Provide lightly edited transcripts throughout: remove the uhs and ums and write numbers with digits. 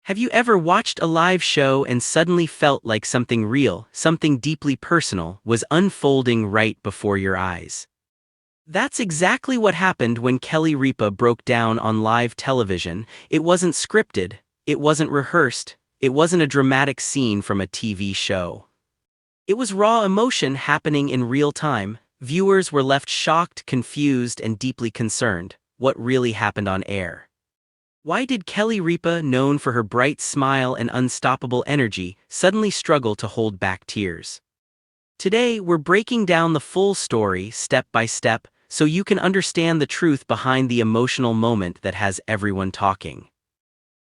Have you ever watched a live show and suddenly felt like something real, something deeply personal, was unfolding right before your eyes? That's exactly what happened when Kelly Ripa broke down on live television. It wasn't scripted, it wasn't rehearsed, it wasn't a dramatic scene from a TV show. It was raw emotion happening in real time. Viewers were left shocked, confused, and deeply concerned. What really happened on air? Why did Kelly Ripa, known for her bright smile and unstoppable energy, suddenly struggle to hold back tears? Today, we're breaking down the full story, step by step, so you can understand the truth behind the emotional moment that has everyone talking.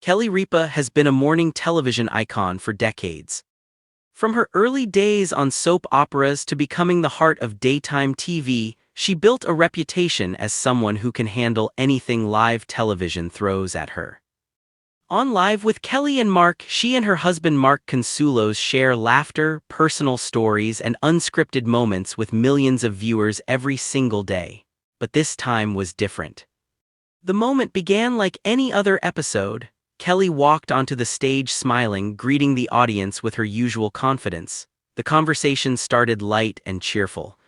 Kelly Ripa has been a morning television icon for decades. From her early days on soap operas to becoming the heart of daytime TV, she built a reputation as someone who can handle anything live television throws at her. On Live with Kelly and Mark, she and her husband Mark Consuelos share laughter, personal stories, and unscripted moments with millions of viewers every single day. But this time was different. The moment began like any other episode. Kelly walked onto the stage smiling, greeting the audience with her usual confidence. The conversation started light and cheerful.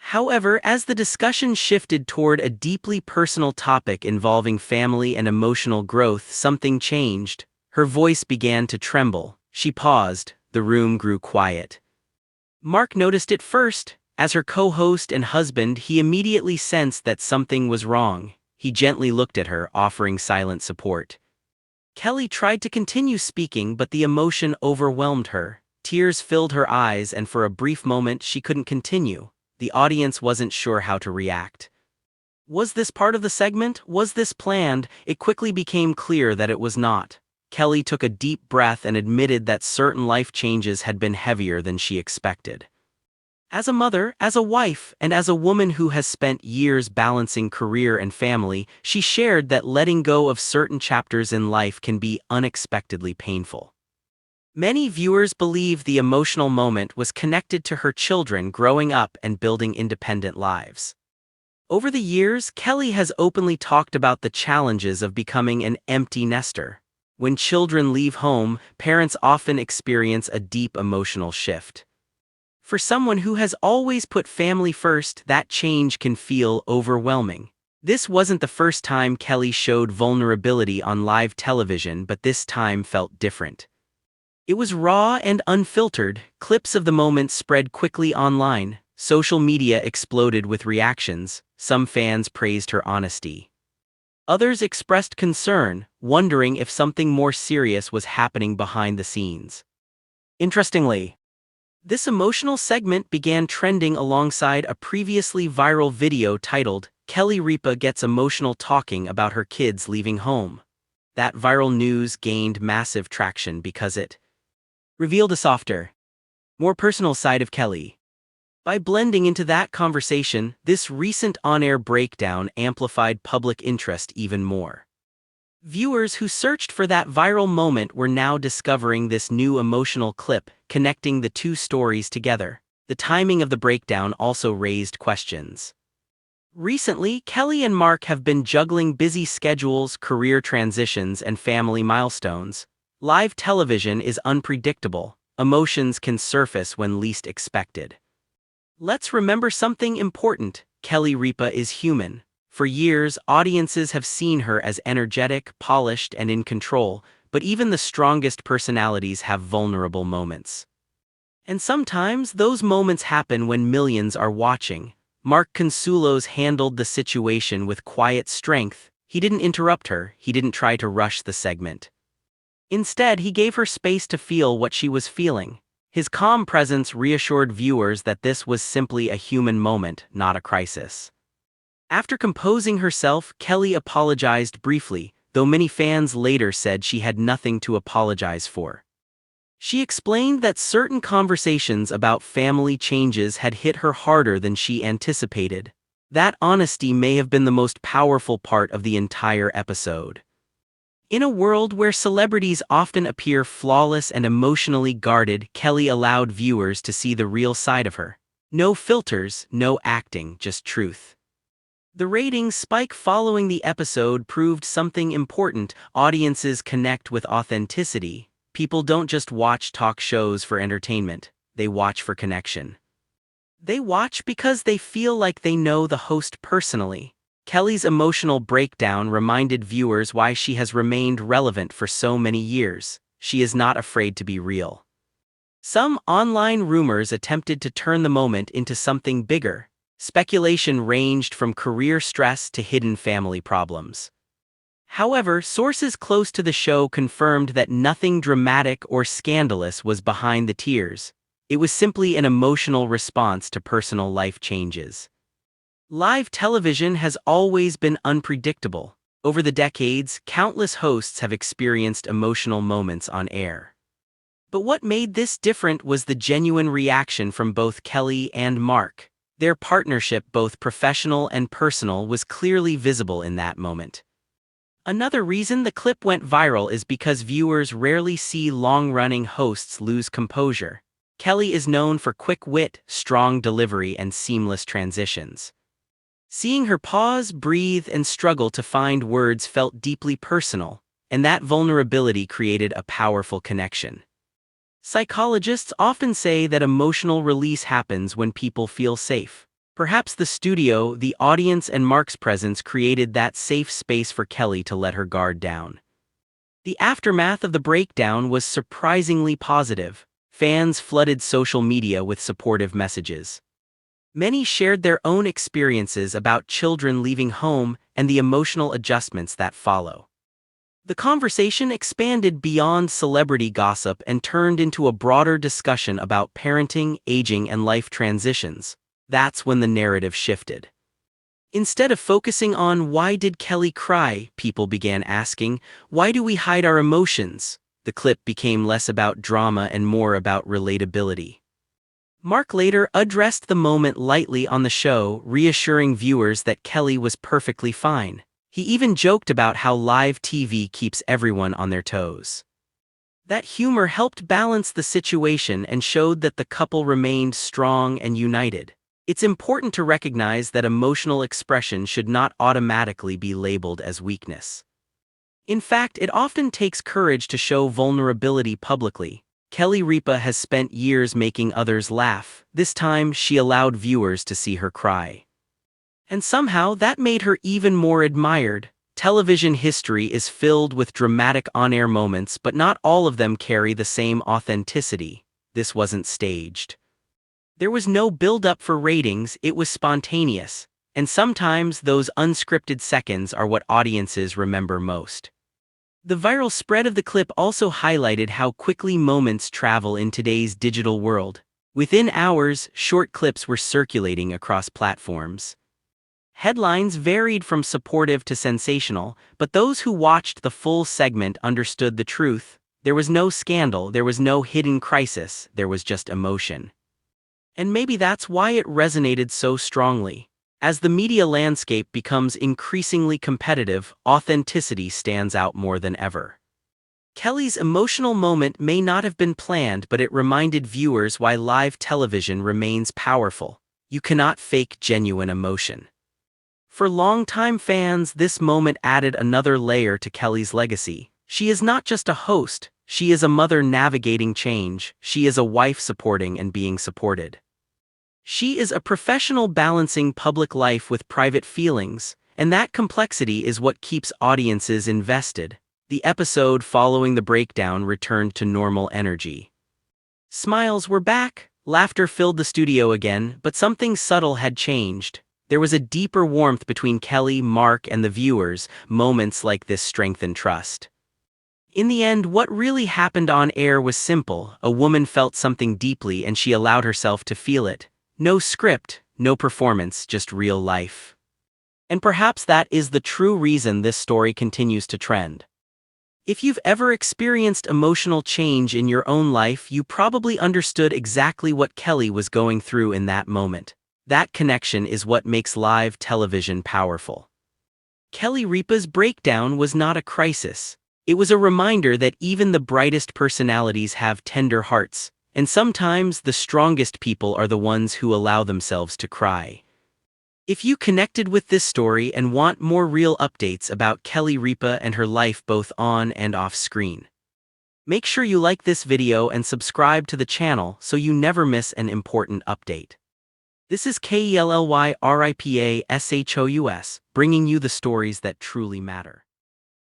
However, as the discussion shifted toward a deeply personal topic involving family and emotional growth, something changed. Her voice began to tremble. She paused. The room grew quiet. Mark noticed it first. As her co-host and husband, he immediately sensed that something was wrong. He gently looked at her, offering silent support. Kelly tried to continue speaking, but the emotion overwhelmed her. Tears filled her eyes, and for a brief moment she couldn't continue. The audience wasn't sure how to react. Was this part of the segment? Was this planned? It quickly became clear that it was not. Kelly took a deep breath and admitted that certain life changes had been heavier than she expected. As a mother, as a wife, and as a woman who has spent years balancing career and family, she shared that letting go of certain chapters in life can be unexpectedly painful. Many viewers believe the emotional moment was connected to her children growing up and building independent lives. Over the years, Kelly has openly talked about the challenges of becoming an empty nester. When children leave home, parents often experience a deep emotional shift. For someone who has always put family first, that change can feel overwhelming. This wasn't the first time Kelly showed vulnerability on live television, but this time felt different. It was raw and unfiltered. Clips of the moment spread quickly online. Social media exploded with reactions. Some fans praised her honesty. Others expressed concern, wondering if something more serious was happening behind the scenes. Interestingly, this emotional segment began trending alongside a previously viral video titled, "Kelly Ripa Gets Emotional Talking About Her Kids Leaving Home." That viral news gained massive traction because it revealed a softer, more personal side of Kelly. By blending into that conversation, this recent on-air breakdown amplified public interest even more. Viewers who searched for that viral moment were now discovering this new emotional clip, connecting the two stories together. The timing of the breakdown also raised questions. Recently, Kelly and Mark have been juggling busy schedules, career transitions, and family milestones. Live television is unpredictable. Emotions can surface when least expected. Let's remember something important. Kelly Ripa is human. For years, audiences have seen her as energetic, polished, and in control, but even the strongest personalities have vulnerable moments. And sometimes, those moments happen when millions are watching. Mark Consuelos handled the situation with quiet strength. He didn't interrupt her, he didn't try to rush the segment. Instead, he gave her space to feel what she was feeling. His calm presence reassured viewers that this was simply a human moment, not a crisis. After composing herself, Kelly apologized briefly, though many fans later said she had nothing to apologize for. She explained that certain conversations about family changes had hit her harder than she anticipated. That honesty may have been the most powerful part of the entire episode. In a world where celebrities often appear flawless and emotionally guarded, Kelly allowed viewers to see the real side of her. No filters, no acting, just truth. The ratings spike following the episode proved something important: audiences connect with authenticity. People don't just watch talk shows for entertainment, they watch for connection. They watch because they feel like they know the host personally. Kelly's emotional breakdown reminded viewers why she has remained relevant for so many years. She is not afraid to be real. Some online rumors attempted to turn the moment into something bigger. Speculation ranged from career stress to hidden family problems. However, sources close to the show confirmed that nothing dramatic or scandalous was behind the tears. It was simply an emotional response to personal life changes. Live television has always been unpredictable. Over the decades, countless hosts have experienced emotional moments on air. But what made this different was the genuine reaction from both Kelly and Mark. Their partnership, both professional and personal, was clearly visible in that moment. Another reason the clip went viral is because viewers rarely see long-running hosts lose composure. Kelly is known for quick wit, strong delivery, and seamless transitions. Seeing her pause, breathe, and struggle to find words felt deeply personal, and that vulnerability created a powerful connection. Psychologists often say that emotional release happens when people feel safe. Perhaps the studio, the audience, and Mark's presence created that safe space for Kelly to let her guard down. The aftermath of the breakdown was surprisingly positive. Fans flooded social media with supportive messages. Many shared their own experiences about children leaving home and the emotional adjustments that follow. The conversation expanded beyond celebrity gossip and turned into a broader discussion about parenting, aging, and life transitions. That's when the narrative shifted. Instead of focusing on "why did Kelly cry," people began asking, "why do we hide our emotions?" The clip became less about drama and more about relatability. Mark later addressed the moment lightly on the show, reassuring viewers that Kelly was perfectly fine. He even joked about how live TV keeps everyone on their toes. That humor helped balance the situation and showed that the couple remained strong and united. It's important to recognize that emotional expression should not automatically be labeled as weakness. In fact, it often takes courage to show vulnerability publicly. Kelly Ripa has spent years making others laugh. This time, she allowed viewers to see her cry. And somehow that made her even more admired. Television history is filled with dramatic on-air moments, but not all of them carry the same authenticity. This wasn't staged. There was no build-up for ratings, it was spontaneous. And sometimes those unscripted seconds are what audiences remember most. The viral spread of the clip also highlighted how quickly moments travel in today's digital world. Within hours, short clips were circulating across platforms. Headlines varied from supportive to sensational, but those who watched the full segment understood the truth. There was no scandal, there was no hidden crisis, there was just emotion. And maybe that's why it resonated so strongly. As the media landscape becomes increasingly competitive, authenticity stands out more than ever. Kelly's emotional moment may not have been planned, but it reminded viewers why live television remains powerful. You cannot fake genuine emotion. For longtime fans, this moment added another layer to Kelly's legacy. She is not just a host, she is a mother navigating change, she is a wife supporting and being supported. She is a professional balancing public life with private feelings, and that complexity is what keeps audiences invested. The episode following the breakdown returned to normal energy. Smiles were back, laughter filled the studio again, but something subtle had changed. There was a deeper warmth between Kelly, Mark, and the viewers. Moments like this strengthened trust. In the end, what really happened on air was simple. A woman felt something deeply and she allowed herself to feel it. No script, no performance, just real life. And perhaps that is the true reason this story continues to trend. If you've ever experienced emotional change in your own life, you probably understood exactly what Kelly was going through in that moment. That connection is what makes live television powerful. Kelly Ripa's breakdown was not a crisis. It was a reminder that even the brightest personalities have tender hearts, and sometimes the strongest people are the ones who allow themselves to cry. If you connected with this story and want more real updates about Kelly Ripa and her life both on and off screen, make sure you like this video and subscribe to the channel so you never miss an important update. This is KELLYRIPA SHOUS, bringing you the stories that truly matter.